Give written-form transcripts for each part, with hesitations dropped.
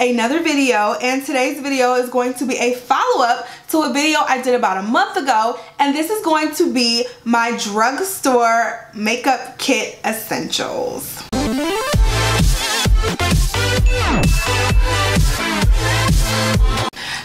another video, and today's video is going to be a follow-up to a video I did about a month ago, and this is going to be my drugstore makeup kit essentials.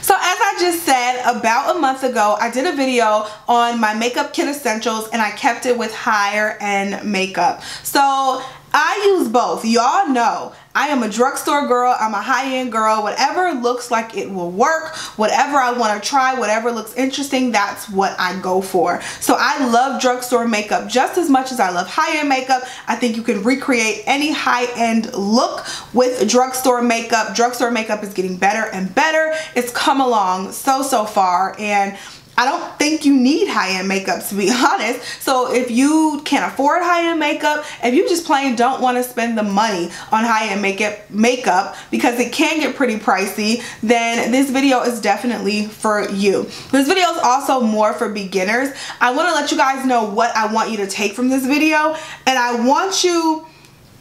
So as I just said, about a month ago, I did a video on my makeup kit essentials and I kept it with higher end makeup. So I use both. Y'all know I am a drugstore girl, I'm a high-end girl. Whatever looks like it will work, whatever I want to try, whatever looks interesting, that's what I go for. So I love drugstore makeup just as much as I love high-end makeup. I think you can recreate any high-end look with drugstore makeup. Drugstore makeup is getting better and better. It's come along so far, and I don't think you need high-end makeup, to be honest. So if you can't afford high-end makeup, if you just plain don't want to spend the money on high-end makeup because it can get pretty pricey, then this video is definitely for you. This video is also more for beginners. I want to let you guys know what I want you to take from this video, and I want you,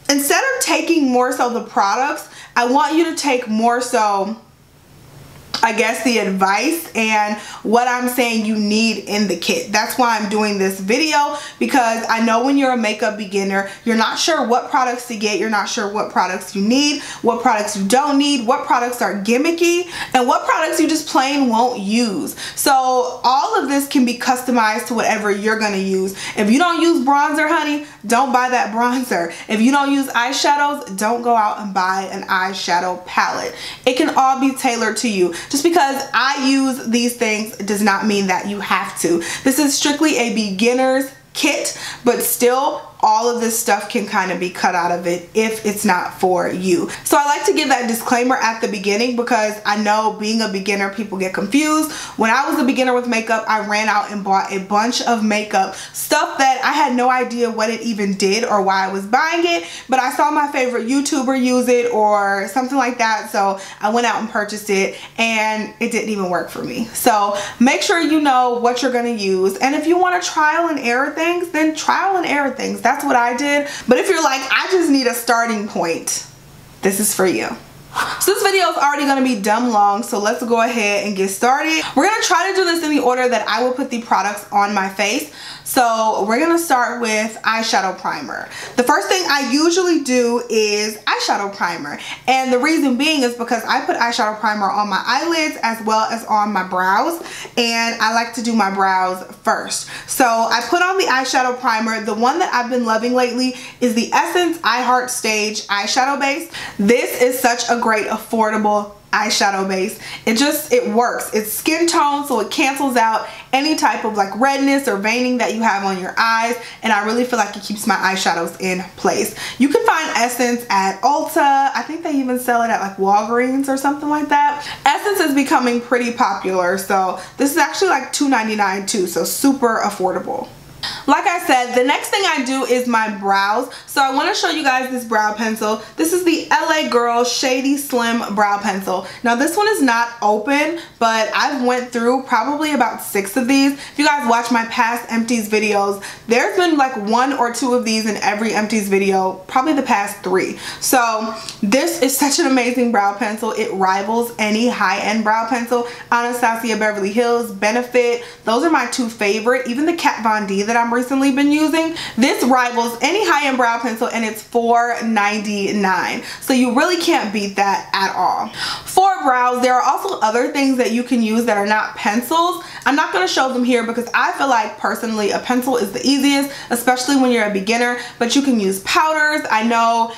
instead of taking more so the products, I want you to take more so, I guess, the advice and what I'm saying you need in the kit. That's why I'm doing this video, because I know when you're a makeup beginner, you're not sure what products to get, you're not sure what products you need, what products you don't need, what products are gimmicky, and what products you just plain won't use. So all of this can be customized to whatever you're gonna use. If you don't use bronzer, honey, don't buy that bronzer. If you don't use eyeshadows, don't go out and buy an eyeshadow palette. It can all be tailored to you. Just because I use these things does not mean that you have to. This is strictly a beginner's kit, but still all of this stuff can kind of be cut out of it if it's not for you. So I like to give that disclaimer at the beginning, because I know being a beginner, people get confused. When I was a beginner with makeup, I ran out and bought a bunch of makeup, stuff that I had no idea what it even did or why I was buying it, but I saw my favorite YouTuber use it or something like that, so I went out and purchased it, and it didn't even work for me. So make sure you know what you're gonna use, and if you want to trial and error things, then trial and error things. That's what I did. But if you're like, I just need a starting point, this is for you. So this video is already going to be dumb long, so let's go ahead and get started. We're going to try to do this in the order that I will put the products on my face. So we're going to start with eyeshadow primer. The first thing I usually do is eyeshadow primer, and the reason being is because I put eyeshadow primer on my eyelids as well as on my brows, and I like to do my brows first. So I put on the eyeshadow primer. The one that I've been loving lately is the Essence I Heart Stage eyeshadow base. This is such a great affordable eyeshadow base. It works. It's skin tone, so it cancels out any type of like redness or veining that you have on your eyes, and I really feel like it keeps my eyeshadows in place. You can find Essence at Ulta. I think they even sell it at like Walgreens or something like that. Essence is becoming pretty popular, so this is actually like $2.99 too, so super affordable. Like I said, the next thing I do is my brows. So I want to show you guys this brow pencil. This is the LA Girl Shady Slim Brow Pencil. Now this one is not open, but I've went through probably about 6 of these. If you guys watch my past empties videos, there's been like 1 or 2 of these in every empties video, probably the past 3. So this is such an amazing brow pencil. It rivals any high-end brow pencil. Anastasia Beverly Hills, Benefit, those are my 2 favorite. Even the Kat Von D that I'm recently been using, this rivals any high-end brow pencil, and it's $4.99, so you really can't beat that at all. For brows, there are also other things that you can use that are not pencils. I'm not going to show them here because I feel like personally a pencil is the easiest, especially when you're a beginner, but you can use powders. I know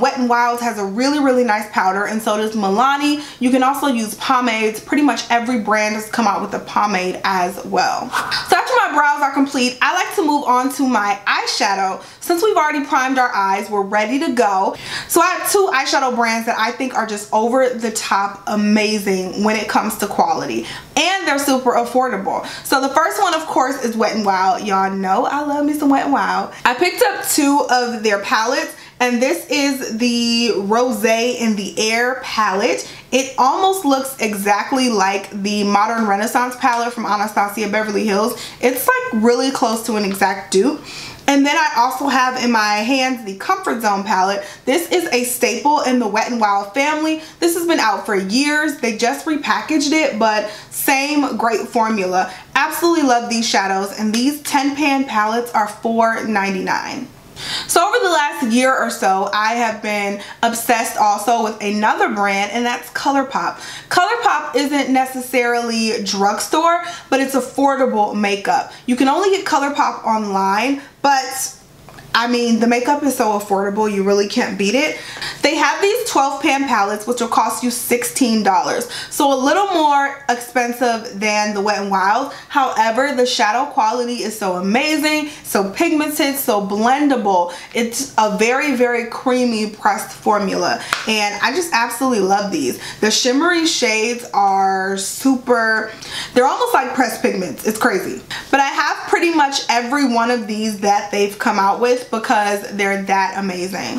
Wet n Wild has a really nice powder, and so does Milani. You can also use pomades. Pretty much every brand has come out with a pomade as well. So after my brows are complete, I like to move on to my eyeshadow. Since we've already primed our eyes, we're ready to go. So I have 2 eyeshadow brands that I think are just over the top amazing when it comes to quality, and they're super affordable. So the first one, of course, is Wet n Wild. Y'all know I love me some Wet n Wild. I picked up 2 of their palettes, and this is the Rosé in the Air palette. It almost looks exactly like the Modern Renaissance palette from Anastasia Beverly Hills. It's like really close to an exact dupe. And then I also have in my hands the Comfort Zone palette. This is a staple in the Wet n Wild family. This has been out for years. They just repackaged it, but same great formula. Absolutely love these shadows, and these 10-pan palettes are $4.99. So over the last year or so, I have been obsessed also with another brand, and that's ColourPop. ColourPop isn't necessarily drugstore, but it's affordable makeup. You can only get ColourPop online, but I mean, the makeup is so affordable, you really can't beat it. They have these 12-pan palettes, which will cost you $16. So a little more expensive than the Wet n Wild. However, the shadow quality is so amazing, so pigmented, so blendable. It's a very, very creamy pressed formula, and I just absolutely love these. The shimmery shades are super, they're almost like pressed pigments. It's crazy. But I have pretty much every one of these that they've come out with because they're that amazing.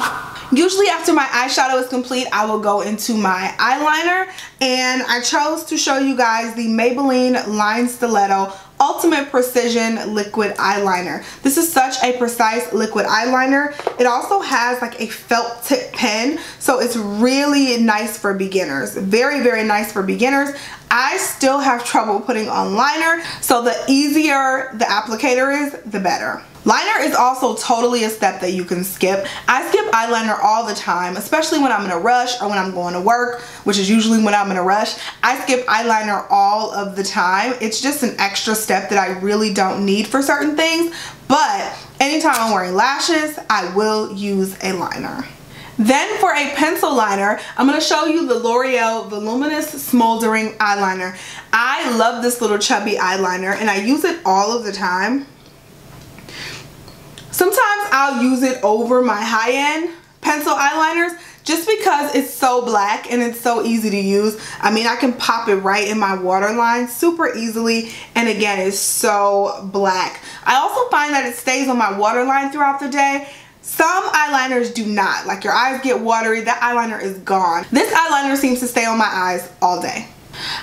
Usually after my eyeshadow is complete, I will go into my eyeliner, and I chose to show you guys the Maybelline Line Stiletto Ultimate Precision Liquid Eyeliner. This is such a precise liquid eyeliner. It also has like a felt tip pen, so it's really nice for beginners. Very, very nice for beginners. I still have trouble putting on liner, so the easier the applicator is, the better. Liner is also totally a step that you can skip. I skip eyeliner all the time, especially when I'm in a rush or when I'm going to work, which is usually when I'm in a rush. I skip eyeliner all of the time. It's just an extra step that I really don't need for certain things, but anytime I'm wearing lashes, I will use a liner. Then for a pencil liner, I'm going to show you the L'Oreal Voluminous Smoldering Eyeliner. I love this little chubby eyeliner, and I use it all of the time. Sometimes I'll use it over my high-end pencil eyeliners just because it's so black and it's so easy to use. I mean, I can pop it right in my waterline super easily, and again, it's so black. I also find that it stays on my waterline throughout the day. Some eyeliners do not. Like, your eyes get watery, that eyeliner is gone. This eyeliner seems to stay on my eyes all day.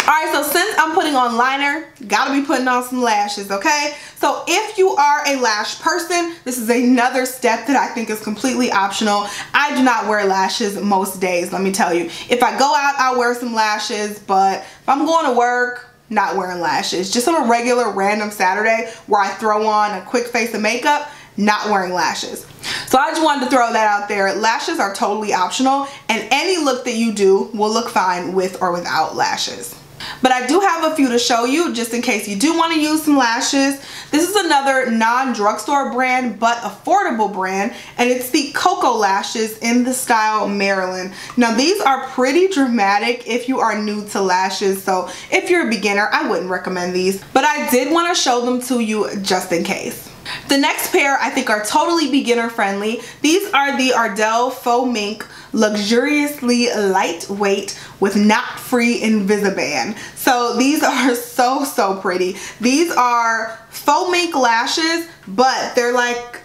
Alright, so since I'm putting on liner, gotta be putting on some lashes, okay? So if you are a lash person, this is another step that I think is completely optional. I do not wear lashes most days, let me tell you. If I go out, I'll wear some lashes, but if I'm going to work, not wearing lashes. Just on a regular random Saturday where I throw on a quick face of makeup, not wearing lashes. So I just wanted to throw that out there. Lashes are totally optional, and any look that you do will look fine with or without lashes. But I do have a few to show you just in case you do want to use some lashes. This is another non-drugstore brand but affordable brand, and it's the Cocoa Lashes in the style Maryland. Now these are pretty dramatic if you are new to lashes, so if you're a beginner, I wouldn't recommend these, but I did want to show them to you just in case. The next pair I think are totally beginner friendly. These are the Ardell Faux Mink Luxuriously Lightweight with Knot-Free Invisiband. So these are so pretty. These are faux mink lashes, but they're like,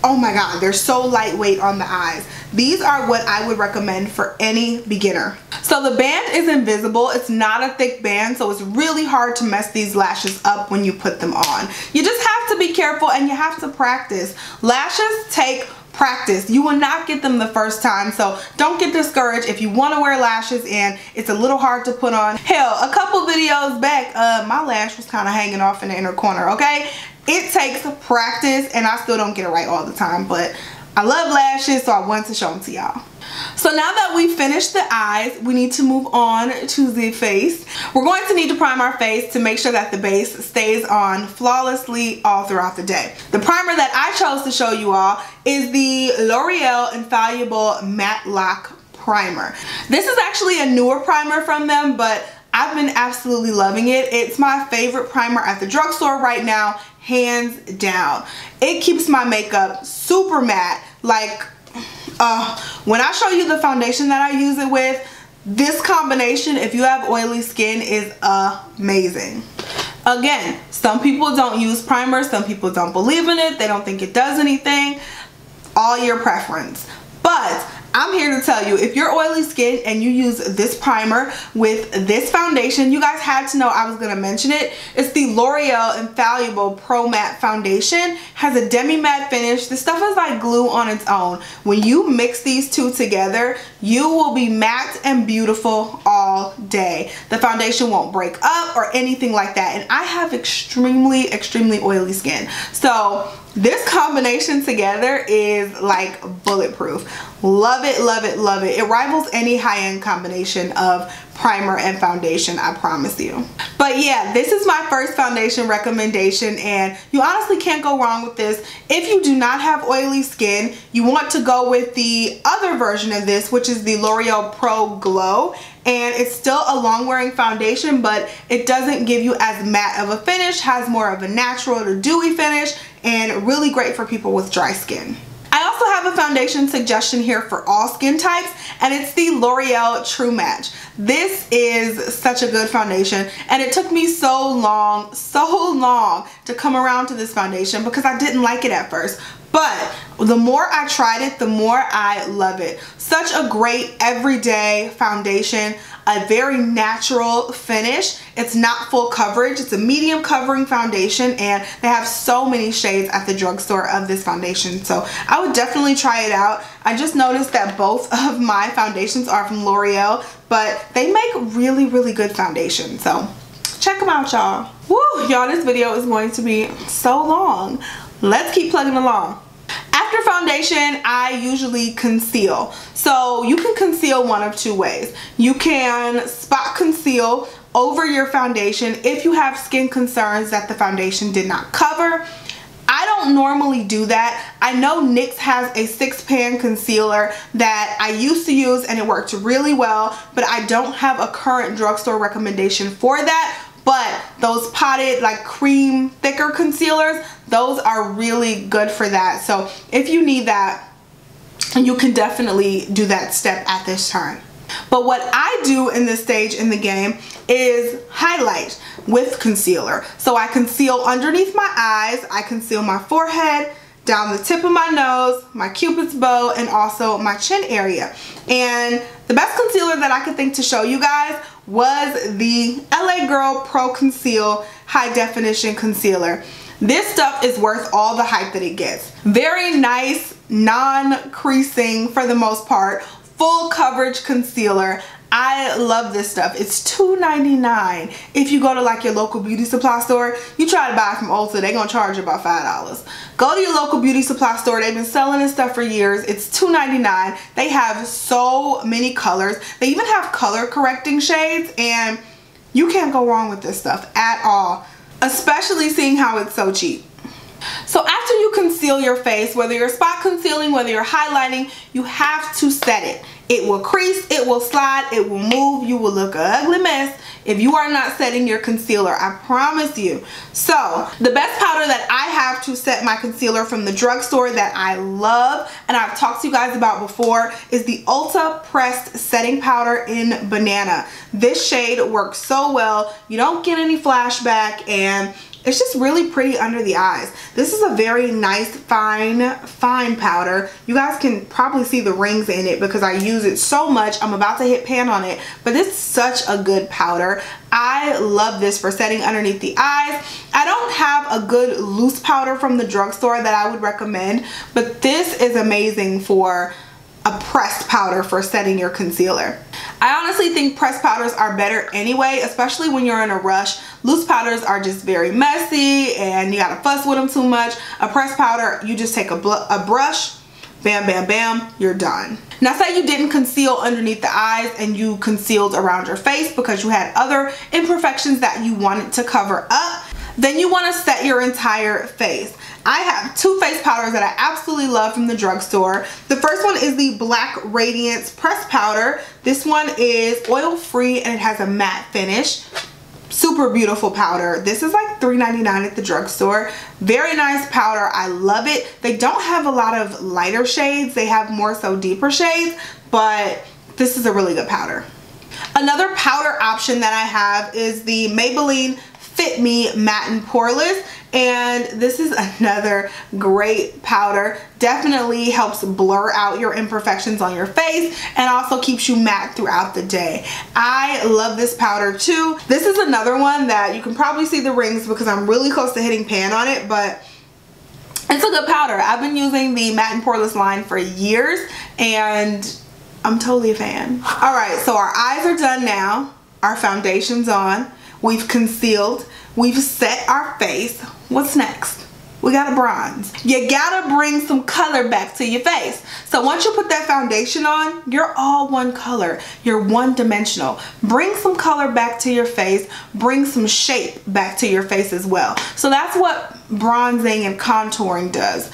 oh my god, they're so lightweight on the eyes. These are what I would recommend for any beginner. So the band is invisible. It's not a thick band, so it's really hard to mess these lashes up when you put them on. You just have to be careful, and you have to practice. Lashes take practice. You will not get them the first time, so don't get discouraged if you want to wear lashes and it's a little hard to put on. Hell, a couple videos back, my lash was kind of hanging off in the inner corner, okay? It takes practice, and I still don't get it right all the time, but I love lashes, so I wanted to show them to y'all. So now that we've finished the eyes, we need to move on to the face. We're going to need to prime our face to make sure that the base stays on flawlessly all throughout the day. The primer that I chose to show you all is the L'Oreal Infallible Matte Lock Primer. This is actually a newer primer from them, but I've been absolutely loving it. It's my favorite primer at the drugstore right now, hands down. It keeps my makeup super matte. Like, when I show you the foundation that I use it with, this combination, if you have oily skin, is amazing. Again, some people don't use primer, some people don't believe in it, they don't think it does anything. All your preference. But I'm here to tell you, if you're oily skin and you use this primer with this foundation, you guys had to know I was going to mention it. It's the L'Oreal Infallible Pro Matte Foundation. Has a demi-matte finish. This stuff is like glue on its own. When you mix these two together, you will be matte and beautiful all day. The foundation won't break up or anything like that. And I have extremely oily skin. So this combination together is like bulletproof. Love it, love it, love it. It rivals any high-end combination of primer and foundation, I promise you. But yeah, this is my first foundation recommendation, and you honestly can't go wrong with this. If you do not have oily skin, you want to go with the other version of this, which is the L'Oreal Pro Glow. And it's still a long-wearing foundation, but it doesn't give you as matte of a finish, has more of a natural to dewy finish, and really great for people with dry skin. I also have a foundation suggestion here for all skin types, and it's the L'Oreal True Match. This is such a good foundation, and it took me so long to come around to this foundation because I didn't like it at first. But the more I tried it, the more I love it. Such a great everyday foundation, a very natural finish. It's not full coverage. It's a medium covering foundation, and they have so many shades at the drugstore of this foundation. So I would definitely try it out. I just noticed that both of my foundations are from L'Oreal, but they make really good foundations. So check them out, y'all. Woo, y'all, this video is going to be so long. Let's keep plugging along. After foundation, I usually conceal. So you can conceal one of two ways. You can spot conceal over your foundation if you have skin concerns that the foundation did not cover. I don't normally do that. I know NYX has a 6-pan concealer that I used to use and it worked really well, but I don't have a current drugstore recommendation for that. But those potted like cream thicker concealers, those are really good for that. So if you need that, you can definitely do that step at this turn. But what I do in this stage in the game is highlight with concealer. So I conceal underneath my eyes, I conceal my forehead, down the tip of my nose, my cupid's bow, and also my chin area. And the best concealer that I could think to show you guys was the LA Girl Pro Conceal High Definition Concealer. This stuff is worth all the hype that it gets. Very nice, non-creasing for the most part, full coverage concealer. I love this stuff. It's $2.99. If you go to like your local beauty supply store, you try to buy it from Ulta, they're gonna charge you about $5. Go to your local beauty supply store. They've been selling this stuff for years. It's $2.99. They have so many colors. They even have color correcting shades, and you can't go wrong with this stuff at all, especially seeing how it's so cheap. So after you conceal your face, whether you're spot concealing, whether you're highlighting, you have to set it. It will crease, it will slide, it will move, you will look an ugly mess if you are not setting your concealer, I promise you. So the best powder that I have to set my concealer from the drugstore that I love and I've talked to you guys about before is the Ulta Pressed Setting Powder in Banana. This shade works so well. You don't get any flashback, and it's just really pretty under the eyes. This is a very nice fine powder. You guys can probably see the rings in it because I use it so much. I'm about to hit pan on it, but this is such a good powder. I love this for setting underneath the eyes. I don't have a good loose powder from the drugstore that I would recommend, but this is amazing for a pressed powder for setting your concealer. I honestly think pressed powders are better anyway, especially when you're in a rush. Loose powders are just very messy and you gotta fuss with them too much. A pressed powder, you just take a brush, bam, bam, bam, you're done. Now say you didn't conceal underneath the eyes and you concealed around your face because you had other imperfections that you wanted to cover up, then you wanna set your entire face. I have two face powders that I absolutely love from the drugstore. The first one is the Black Radiance Press Powder. This one is oil-free and it has a matte finish. Super beautiful powder. This is like $3.99 at the drugstore. Very nice powder. I love it. They don't have a lot of lighter shades. They have more so deeper shades, but this is a really good powder. Another powder option that I have is the Maybelline Fit Me Matte and Poreless, and this is another great powder. Definitely helps blur out your imperfections on your face and also keeps you matte throughout the day. I love this powder too. This is another one that you can probably see the rings because I'm really close to hitting pan on it, but it's a good powder. I've been using the Matte and Poreless line for years and I'm totally a fan. All right, so our eyes are done now. Our foundation's on. We've concealed. We've set our face. What's next? We gotta bronze. You gotta bring some color back to your face. So once you put that foundation on, you're all one color. You're one dimensional. Bring some color back to your face. Bring some shape back to your face as well. So that's what bronzing and contouring does.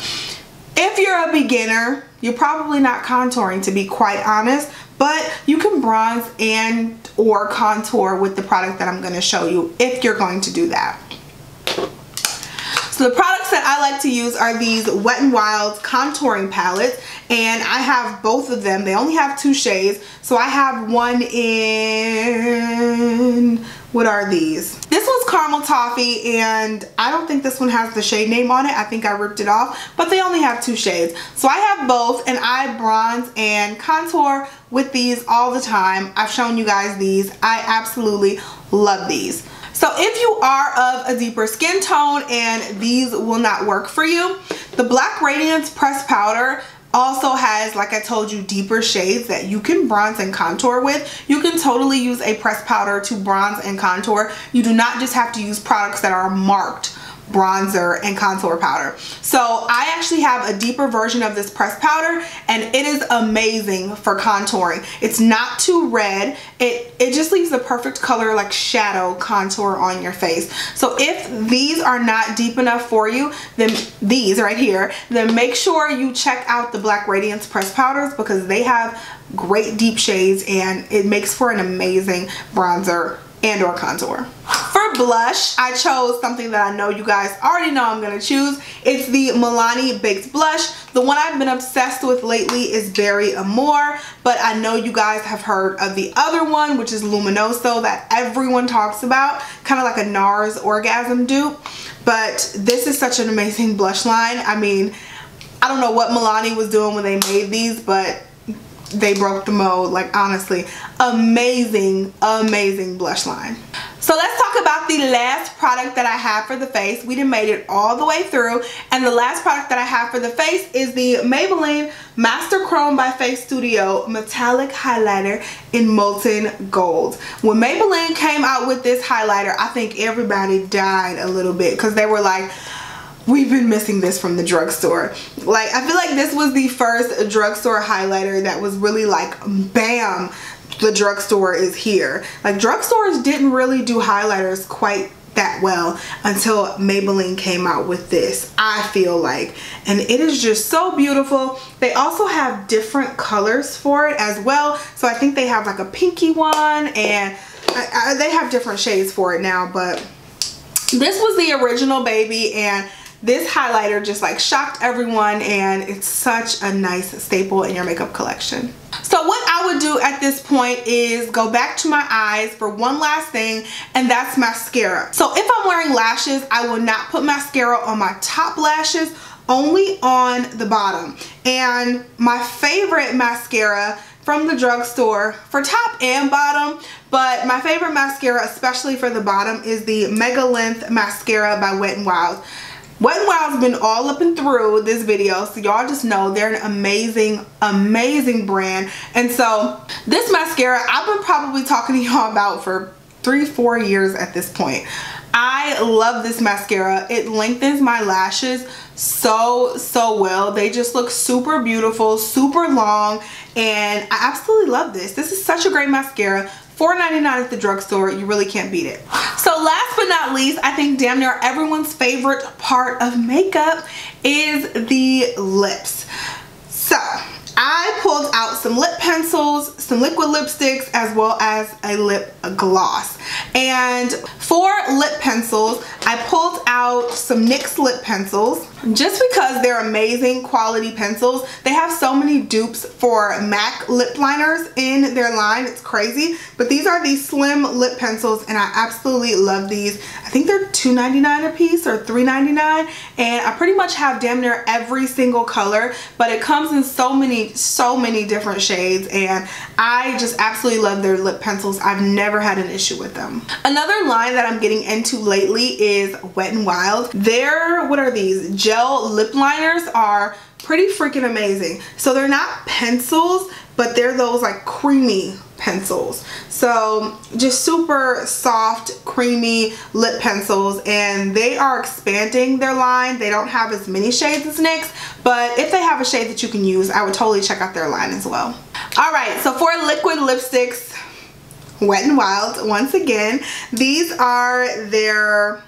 If you're a beginner, you're probably not contouring, to be quite honest, but you can bronze and or contour with the product that I'm going to show you if you're going to do that. So the products that I like to use are these Wet n Wild's contouring palettes, and I have both of them. They only have 2 shades. So I have one in, what are these? This one's Caramel Toffee, and I don't think this one has the shade name on it. I think I ripped it off, but they only have 2 shades. So I have both, and I bronze and contour with these all the time. I've shown you guys these. I absolutely love these. So if you are of a deeper skin tone and these will not work for you, the Black Radiance Pressed Powder also has, like I told you, deeper shades that you can bronze and contour with. You can totally use a pressed powder to bronze and contour. You do not just have to use products that are marked bronzer and contour powder. So I actually have a deeper version of this pressed powder, and it is amazing for contouring. It's not too red. It just leaves the perfect color, like shadow contour on your face. So if these are not deep enough for you, then these right here, then make sure you check out the Black Radiance pressed powders because they have great deep shades and it makes for an amazing bronzer and or contour. For blush, I chose something that I know you guys already know I'm gonna choose. It's the Milani Baked Blush. The one I've been obsessed with lately is Berry Amore, but I know you guys have heard of the other one, which is Luminoso, that everyone talks about, kind of like a NARS Orgasm dupe. But this is such an amazing blush line. I mean, I don't know what Milani was doing when they made these, but they broke the mold. Like, honestly, amazing blush line. So let's talk about the last product that I have for the face. We done made it all the way through, and the last product that I have for the face is the Maybelline Master Chrome by Face Studio Metallic Highlighter in Molten Gold. When Maybelline came out with this highlighter, I think everybody died a little bit because they were like, we've been missing this from the drugstore. Like, I feel like this was the first drugstore highlighter that was really like, bam, the drugstore is here. Like, drugstores didn't really do highlighters quite that well until Maybelline came out with this, I feel like. And it is just so beautiful. They also have different colors for it as well. So I think they have like a pinky one, and they have different shades for it now, but this was the original, baby, and this highlighter just like shocked everyone, and it's such a nice staple in your makeup collection. So what I would do at this point is go back to my eyes for one last thing, and that's mascara. So if I'm wearing lashes, I will not put mascara on my top lashes, only on the bottom. And my favorite mascara from the drugstore for top and bottom, but my favorite mascara, especially for the bottom, is the Mega Length Mascara by Wet n Wild. Wet n Wild's been all up and through this video, so y'all just know they're an amazing brand. And so this mascara, I've been probably talking to y'all about for 3-4 years at this point. I love this mascara. It lengthens my lashes so well. They just look super beautiful, super long, and I absolutely love this. This is such a great mascara. $4.99 at the drugstore. You really can't beat it. So last but not least, I think damn near everyone's favorite part of makeup is the lips. So I pulled out some lip pencils, some liquid lipsticks, as well as a lip gloss. And for lip pencils, I pulled out some NYX lip pencils. just because they're amazing quality pencils. They have so many dupes for MAC lip liners in their line. It's crazy. But these are the slim lip pencils and I absolutely love these. I think they're $2.99 a piece or $3.99, and I pretty much have damn near every single color, but it comes in so many different shades, and I just absolutely love their lip pencils. I've never had an issue with them. Another line that I'm getting into lately is Wet n Wild. Their, what are these? Gel lip liners are pretty freaking amazing. So they're not pencils, but they're those like creamy pencils. So just super soft, creamy lip pencils, and they are expanding their line. They don't have as many shades as NYX, but if they have a shade that you can use, I would totally check out their line as well. All right, so for liquid lipsticks, Wet n Wild, once again, these are their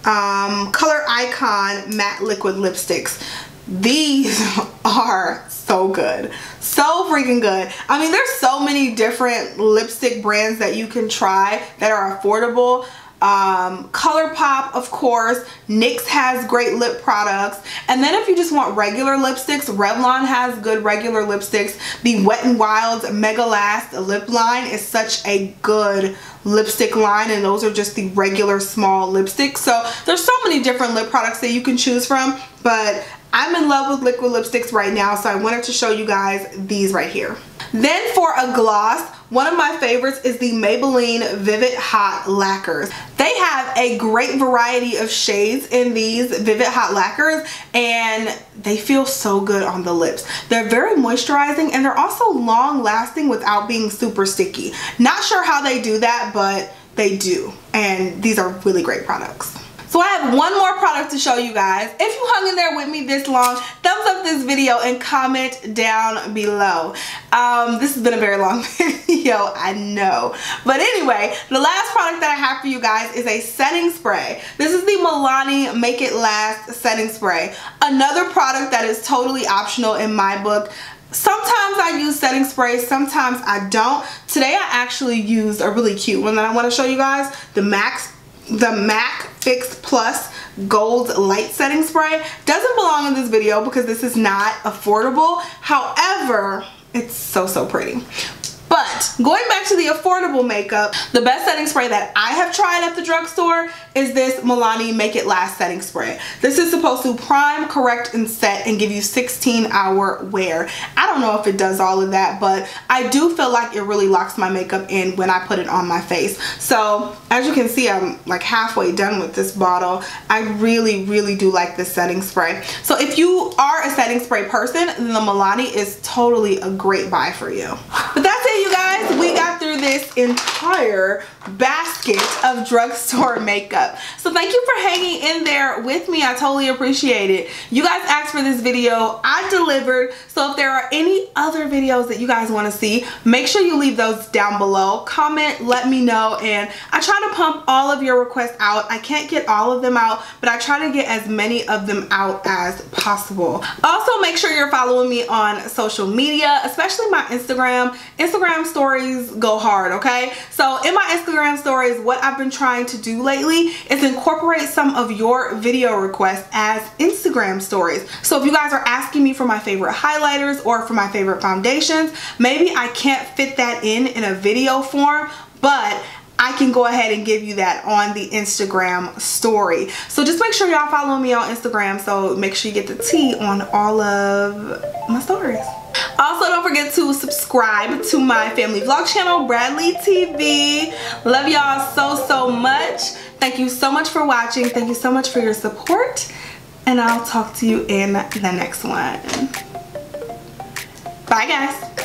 Color Icon matte liquid lipsticks. These are so good, so freaking good. I mean, there's so many different lipstick brands that you can try that are affordable. ColourPop, of course. NYX has great lip products, and then if you just want regular lipsticks, Revlon has good regular lipsticks. The Wet n Wild's Mega Last lip line is such a good lipstick line, and those are just the regular small lipsticks. So there's so many different lip products that you can choose from, but I'm in love with liquid lipsticks right now, so I wanted to show you guys these right here. Then for a gloss, one of my favorites is the Maybelline Vivid Hot Lacquers. They have a great variety of shades in these Vivid Hot Lacquers, and they feel so good on the lips. They're very moisturizing, and they're also long lasting without being super sticky. Not sure how they do that, but they do, and these are really great products. So I have one more product to show you guys. If you hung in there with me this long, thumbs up this video and comment down below. This has been a very long video, I know. But anyway, the last product that I have for you guys is a setting spray. This is the Milani Make It Last setting spray. Another product that is totally optional in my book. Sometimes I use setting sprays, sometimes I don't. Today I actually used a really cute one that I want to show you guys. The MAC Fix Plus Gold Light Setting Spray. Doesn't belong in this video because this is not affordable. However, it's so pretty. But going back to the affordable makeup, the best setting spray that I have tried at the drugstore is this Milani Make It Last setting spray. This is supposed to prime, correct, and set and give you 16-hour wear. I don't know if it does all of that, but I do feel like it really locks my makeup in when I put it on my face. So as you can see, I'm like halfway done with this bottle. I really do like this setting spray. So if you are a setting spray person, then the Milani is totally a great buy for you. But that's it, you guys. We got through this entire basket of drugstore makeup. So thank you for hanging in there with me. I totally appreciate it. You guys asked for this video, I delivered. So if there are any other videos that you guys want to see, make sure you leave those down below. Comment, let me know, and I try to pump all of your requests out. I can't get all of them out, but I try to get as many of them out as possible. Also, make sure you're following me on social media, especially my Instagram. Instagram stories go hard, okay? So in my Instagram stories, what I've been trying to do lately is incorporate some of your video requests as Instagram stories. So if you guys are asking me for my favorite highlighters or for my favorite foundations, maybe I can't fit that in a video form, but I can go ahead and give you that on the Instagram story. So just make sure y'all follow me on Instagram, so make sure you get the tea on all of my stories. Also, don't forget to subscribe to my family vlog channel, Bradley TV. Love y'all so much. Thank you so much for watching. Thank you so much for your support, and I'll talk to you in the next one. Bye, guys.